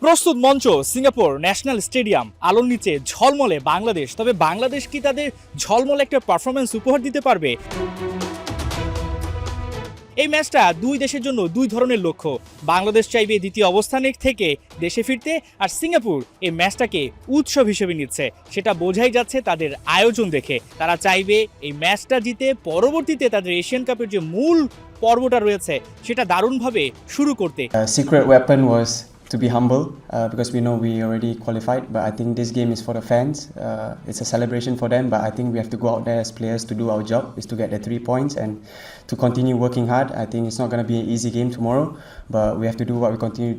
প্রস্তুত মঞ্চ Singapore national stadium, আলোর নিচে ঝলমলে বাংলাদেশ। তবে বাংলাদেশ কি তাদের ঝলমলে একটা পারফরমেন্স উপহার দিতে পারবে? এই ম্যাচটা দুই দেশের জন্য দুই ধরনের লক্ষ্য। বাংলাদেশ চাইবে দ্বিতীয় অবস্থানে থেকে দেশে ফিরতে, আর সিঙ্গাপুর এই ম্যাচটাকে উৎসব হিসেবে নিচ্ছে। সেটা বোঝাই যাচ্ছে তাদের আয়োজন দেখে। তারা চাইবে এই ম্যাচটা জিতে পরবর্তীতে তাদের এশিয়ান কাপের যে মূল পর্বটা রয়েছে সেটা দারুণভাবে শুরু করতে। Secret weapon was to be humble because we know we already qualified, but I think this game is for the fans. It's a celebration for them, but I think we have to go out there as players to do our job, is to get the 3 points and to continue working hard. I think it's not going to be an easy game tomorrow, but we have to do what we continue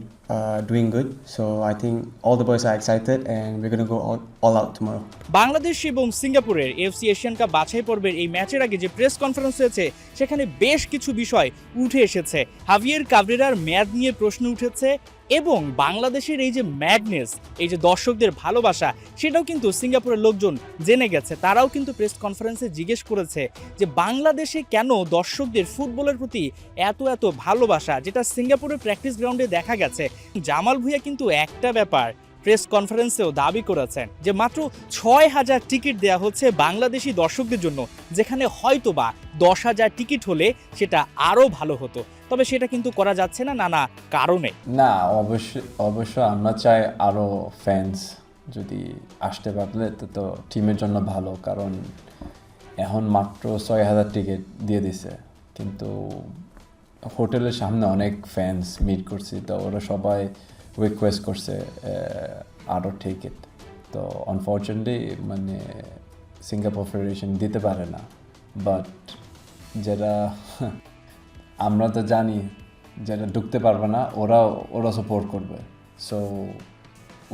doing good. So I think all the boys are excited and we're going to go all out tomorrow. Bangladesh এবং সিঙ্গাপুরের FC Asian cup বাছাই পর্বের এই ম্যাচের আগে যে press conference হয়েছে সেখানে বেশ কিছু বিষয় উঠে এসেছে। হাভিয়ের কাবরেরার মেয়াদ নিয়ে প্রশ্ন উঠেছে এবং বাংলাদেশের এই যে ম্যাগনেস, এই যে দর্শকদের ভালোবাসা, সেটাও কিন্তু সিঙ্গাপুরের লোকজন জেনে গেছে। তারাও কিন্তু প্রেস কনফারেন্সে জিজ্ঞেস করেছে যে বাংলাদেশে কেন দর্শকদের ফুটবলের প্রতি এত এত ভালোবাসা, যেটা সিঙ্গাপুরের প্র্যাকটিস গ্রাউন্ডে দেখা গেছে। জামাল ভুঁইয়া কিন্তু একটা ব্যাপার প্রেস কনফারেন্সেও দাবি করেছেন যে মাত্র ৬,০০০ টিকিট দেয়া হচ্ছে বাংলাদেশি দর্শকদের জন্য, যেখানে হয়তোবা ১০,০০০ টিকিট হলে সেটা আরও ভালো হতো। তবে সেটা কিন্তু করা যাচ্ছে না নানা কারণে। না, অবশ্যই আমরা চাই আরও ফ্যান্স যদি আসতে পারলে তো টিমের জন্য ভালো, কারণ এখন মাত্র ৬,০০০ টিকিট দিয়ে দিছে, কিন্তু হোটেলের সামনে অনেক ফ্যান্স মিট করছি, তো ওরা সবাই রিকোয়েস্ট করছে আরও টিকিট। তো আনফর্চুনেটলি মানে সিঙ্গাপুর ফেডারেশন দিতে পারে না, বাট যেটা আমরা তো জানি যেটা ঢুকতে পারবে না ওরা সাপোর্ট করবে। So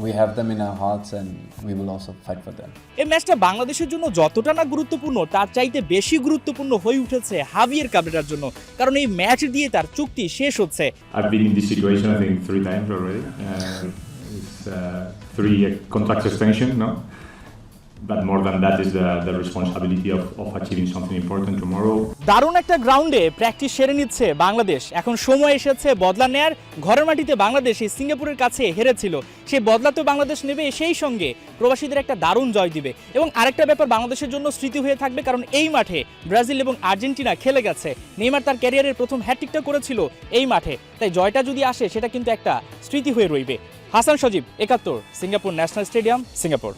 we have them in our hearts and we will also fight for them. এই ম্যাচটা বাংলাদেশের জন্য যতটা না গুরুত্বপূর্ণ তার চাইতে বেশি গুরুত্বপূর্ণ হয়ে উঠেছে হাভিয়ের কাবরেরার জন্য, কারণ এই ম্যাচ দিয়ে তার চুক্তি শেষ হচ্ছে। I've been in this situation I think 3 times already. It's 3 contract extension, no? But more than that is the responsibility of achieving something important tomorrow. দারুণ একটা গ্রাউন্ডে প্র্যাকটিস সেরে নিচ্ছে বাংলাদেশ। এখন সময় এসেছে বদলা নেয়ার। ঘরের মাটিতে বাংলাদেশ এই সিঙ্গাপুরের কাছে হেরেছিল, সেই বদলা তো বাংলাদেশ নেবে, সেই সঙ্গে প্রবাসীদের একটা দারুণ জয় দিবে। এবং আরেকটা ব্যাপার বাংলাদেশের জন্য স্মৃতি হয়ে থাকবে, কারণ এই মাঠে ব্রাজিল এবং আর্জেন্টিনা খেলে গেছে। নেইমার তার ক্যারিয়ারের প্রথম হ্যাটট্রিকটা করেছিল এই মাঠে, তাই জয়টা যদি আসে সেটা কিন্তু একটা স্মৃতি হয়ে রইবে। হাসান সজীব, ৭১, সিঙ্গাপুর ন্যাশনাল স্টেডিয়াম, সিঙ্গাপুর।